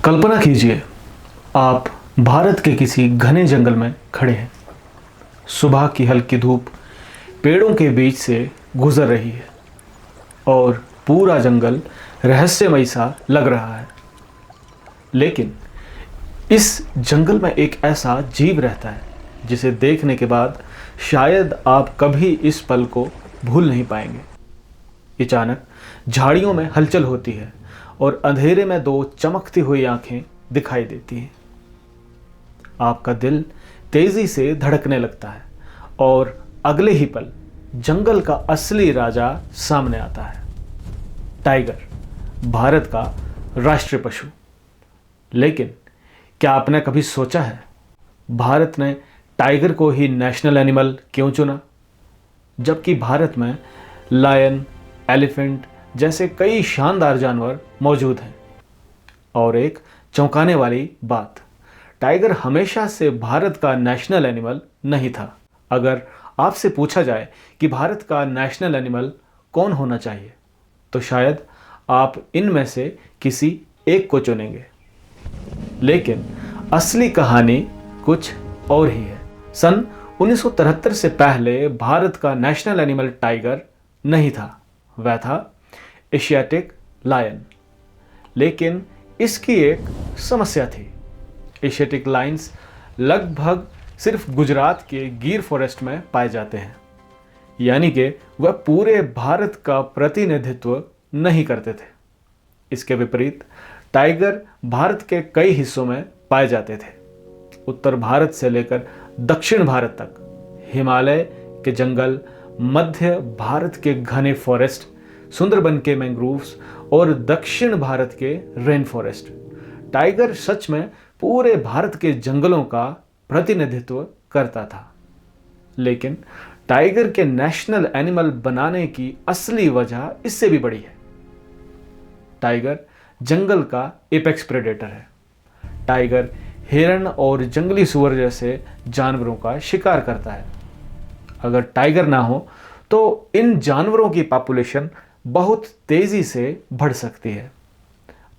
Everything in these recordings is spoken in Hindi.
कल्पना कीजिए, आप भारत के किसी घने जंगल में खड़े हैं। सुबह की हल्की धूप पेड़ों के बीच से गुजर रही है और पूरा जंगल रहस्यमय सा लग रहा है। लेकिन इस जंगल में एक ऐसा जीव रहता है जिसे देखने के बाद शायद आप कभी इस पल को भूल नहीं पाएंगे। अचानक झाड़ियों में हलचल होती है और अंधेरे में दो चमकती हुई आंखें दिखाई देती हैं। आपका दिल तेजी से धड़कने लगता है और अगले ही पल जंगल का असली राजा सामने आता है। टाइगर, भारत का राष्ट्रीय पशु। लेकिन क्या आपने कभी सोचा है, भारत ने टाइगर को ही नेशनल एनिमल क्यों चुना, जबकि भारत में लायन, एलिफेंट जैसे कई शानदार जानवर मौजूद हैं। और एक चौंकाने वाली बात, टाइगर हमेशा से भारत का नेशनल एनिमल नहीं था। अगर आपसे पूछा जाए कि भारत का नेशनल एनिमल कौन होना चाहिए, तो शायद आप इनमें से किसी एक को चुनेंगे। लेकिन असली कहानी कुछ और ही है। सन 1973 से पहले भारत का नेशनल एनिमल टाइगर नहीं था, वह था एशियाटिक लायन। लेकिन इसकी एक समस्या थी। एशियाटिक लायंस लगभग सिर्फ गुजरात के गिर फॉरेस्ट में पाए जाते हैं, यानी कि वह पूरे भारत का प्रतिनिधित्व नहीं करते थे। इसके विपरीत टाइगर भारत के कई हिस्सों में पाए जाते थे। उत्तर भारत से लेकर दक्षिण भारत तक, हिमालय के जंगल, मध्य भारत के घने फॉरेस्ट, सुंदरबन के मैंग्रोव्स और दक्षिण भारत के रेन फॉरेस्ट। टाइगर सच में पूरे भारत के जंगलों का प्रतिनिधित्व करता था। लेकिन टाइगर के नेशनल एनिमल बनाने की असली वजह इससे भी बड़ी है। टाइगर जंगल का एपेक्स प्रेडेटर है। टाइगर हिरण और जंगली सुअर जैसे जानवरों का शिकार करता है। अगर टाइगर ना हो तो इन जानवरों की पॉपुलेशन बहुत तेजी से बढ़ सकती है।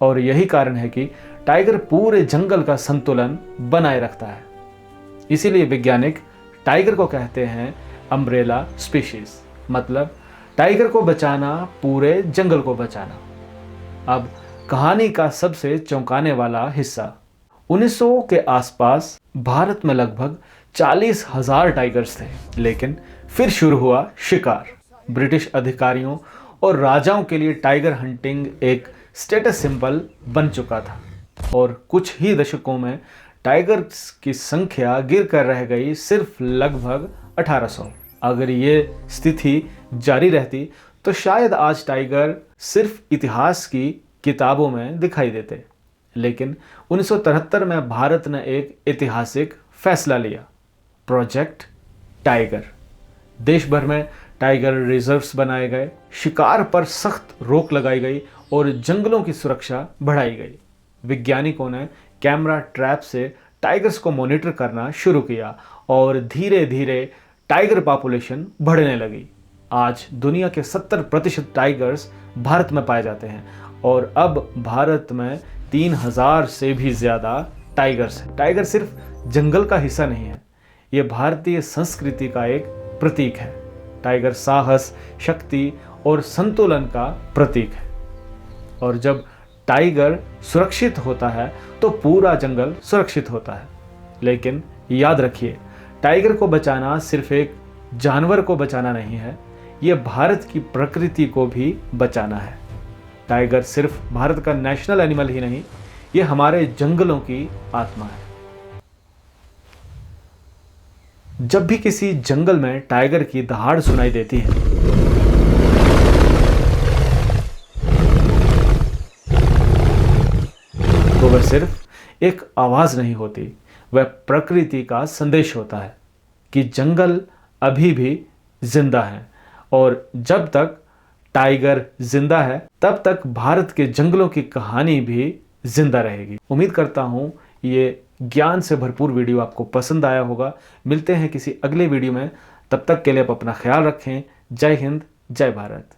और यही कारण है कि टाइगर पूरे जंगल का संतुलन बनाए रखता है। इसीलिए वैज्ञानिक टाइगर को कहते हैं अम्ब्रेला स्पीशीज, मतलब टाइगर को बचाना पूरे जंगल को बचाना। अब कहानी का सबसे चौंकाने वाला हिस्सा, 1900 के आसपास भारत में लगभग 40,000 टाइगर्स थे। लेकिन फिर शुरू हुआ शिकार। ब्रिटिश अधिकारियों और राजाओं के लिए टाइगर हंटिंग एक स्टेटस सिंबल बन चुका था और कुछ ही दशकों में टाइगर्स की संख्या गिर कर रह गई सिर्फ लगभग 1800। अगर ये स्थिति जारी रहती तो शायद आज टाइगर सिर्फ इतिहास की किताबों में दिखाई देते। लेकिन 1973 में भारत ने एक ऐतिहासिक फैसला लिया, प्रोजेक्ट टाइगर। देश भर में टाइगर रिजर्व्स बनाए गए, शिकार पर सख्त रोक लगाई गई और जंगलों की सुरक्षा बढ़ाई गई। वैज्ञानिकों ने कैमरा ट्रैप से टाइगर्स को मॉनिटर करना शुरू किया और धीरे धीरे टाइगर पॉपुलेशन बढ़ने लगी। आज दुनिया के 70% टाइगर्स भारत में पाए जाते हैं और अब भारत में 3000 से भी ज़्यादा टाइगर्स हैं। टाइगर सिर्फ जंगल का हिस्सा नहीं है, ये भारतीय संस्कृति का एक प्रतीक है। टाइगर साहस, शक्ति और संतुलन का प्रतीक है। और जब टाइगर सुरक्षित होता है तो पूरा जंगल सुरक्षित होता है। लेकिन याद रखिए, टाइगर को बचाना सिर्फ एक जानवर को बचाना नहीं है, ये भारत की प्रकृति को भी बचाना है। टाइगर सिर्फ भारत का नेशनल एनिमल ही नहीं, ये हमारे जंगलों की आत्मा है। जब भी किसी जंगल में टाइगर की दहाड़ सुनाई देती है, तो वह सिर्फ एक आवाज नहीं होती, वह प्रकृति का संदेश होता है कि जंगल अभी भी जिंदा है। और जब तक टाइगर जिंदा है, तब तक भारत के जंगलों की कहानी भी जिंदा रहेगी। उम्मीद करता हूं ये ज्ञान से भरपूर वीडियो आपको पसंद आया होगा। मिलते हैं किसी अगले वीडियो में, तब तक के लिए आप अपना ख्याल रखें। जय हिंद, जय भारत।